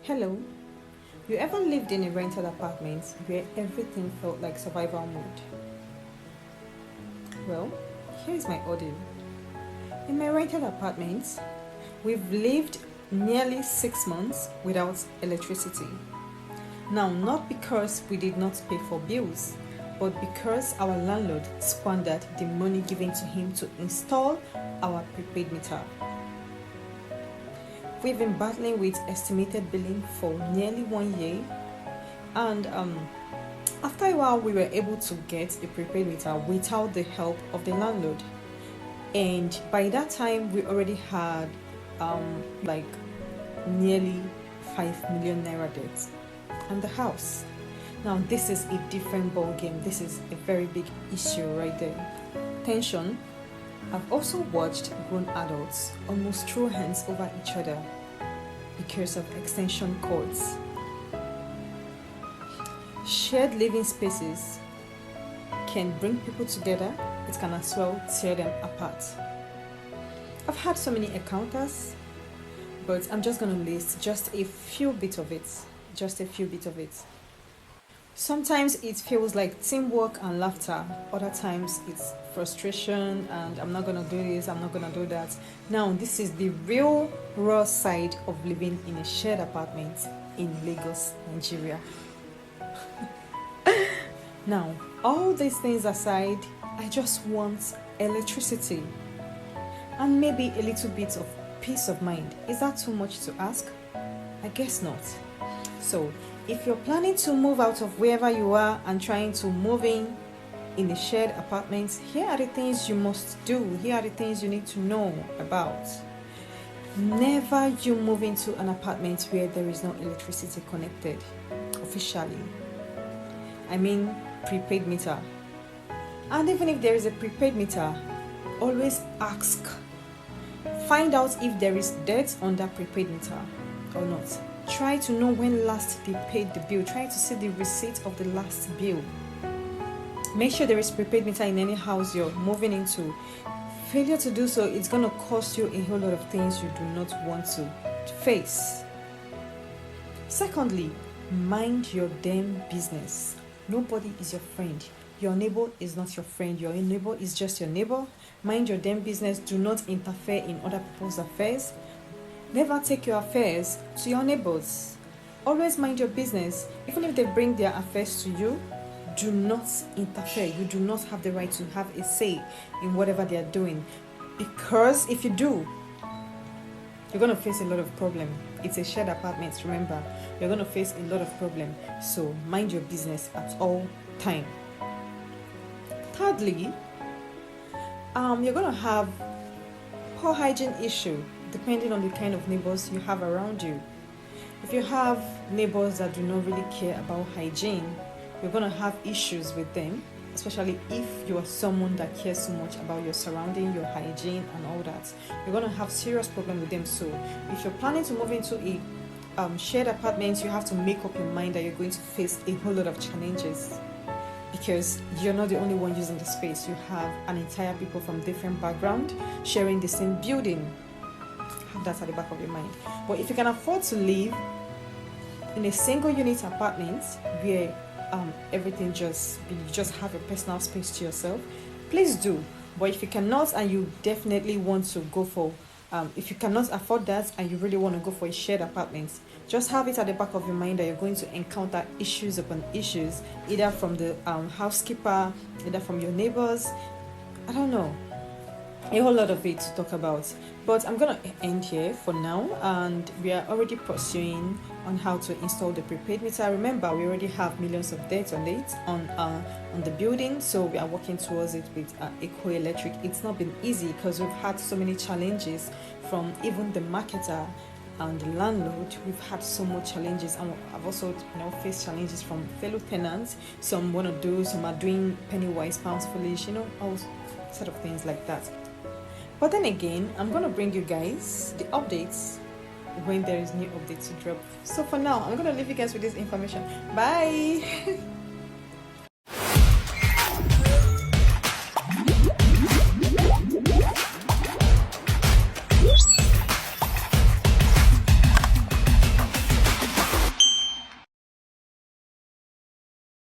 Hello, you ever lived in a rented apartment where everything felt like survival mode? Well, here's my audio. In my rented apartment, we've lived nearly 6 months without electricity. Now, not because we did not pay for bills, but because our landlord squandered the money given to him to install our prepaid meter. We've been battling with estimated billing for nearly 1 year, and after a while, we were able to get a prepaid meter without the help of the landlord. And by that time, we already had like nearly 5 million naira debt on the house. Now, this is a different ball game. This is a very big issue right there. Tension. I've also watched grown adults almost throw hands over each other because of extension cords. Shared living spaces can bring people together, it can as well tear them apart. I've had so many encounters, but I'm just going to list just a few bits of it. Sometimes it feels like teamwork and laughter. Other times it's frustration and I'm not going to do this, I'm not going to do that. Now, this is the real raw side of living in a shared apartment in Lagos, Nigeria. Now, all these things aside, I just want electricity and maybe a little bit of peace of mind. Is that too much to ask? I guess not. So, if you're planning to move out of wherever you are and trying to move in a shared apartment, here are the things you must do. Here are the things you need to know about. Never you move into an apartment where there is no electricity connected officially. I mean prepaid meter. And even if there is a prepaid meter, always ask. Find out if there is debt on that prepaid meter or not. Try to know when last they paid the bill. Try to see the receipt of the last bill. Make sure there is prepaid meter in any house you're moving into. Failure to do so, it's going to cost you a whole lot of things you do not want to face. Secondly, mind your damn business. Nobody is your friend. Your neighbor is not your friend. Your neighbor is just your neighbor. Mind your damn business. Do not interfere in other people's affairs. Never take your affairs to your neighbors. Always mind your business. Even if they bring their affairs to you, do not interfere. You do not have the right to have a say in whatever they are doing. Because if you do, you're going to face a lot of problem. It's a shared apartment, remember. You're going to face a lot of problem. So mind your business at all time. Thirdly, you're going to have poor hygiene issue depending on the kind of neighbors you have around you. If you have neighbors that do not really care about hygiene, you're going to have issues with them, especially if you are someone that cares so much about your surrounding, your hygiene and all that. You're going to have serious problem with them. So if you're planning to move into a shared apartment, you have to make up your mind that you're going to face a whole lot of challenges, because you're not the only one using the space. You have an entire people from different background sharing the same building. Have that at the back of your mind. But if you can afford to live in a single unit apartment where everything you just have a personal space to yourself, please do. But if you cannot and you definitely want to go for if you cannot afford that and you really want to go for a shared apartment, just have it at the back of your mind that you're going to encounter issues upon issues, either from the housekeeper, either from your neighbors. I don't know, a whole lot of it to talk about. But I'm gonna end here for now, and we are already pursuing on how to install the prepaid meter. Remember, we already have millions of debt on it on the building, so we are working towards it with Eco Electric. It's not been easy because we've had so many challenges from even the marketer and the landlord. We've had so much challenges, and I've also faced challenges from fellow tenants. Some want to do, some are doing penny wise pounds foolish, all sort of things like that. But then again, I'm going to bring you guys the updates when there is new updates to drop. So for now, I'm going to leave you guys with this information. Bye.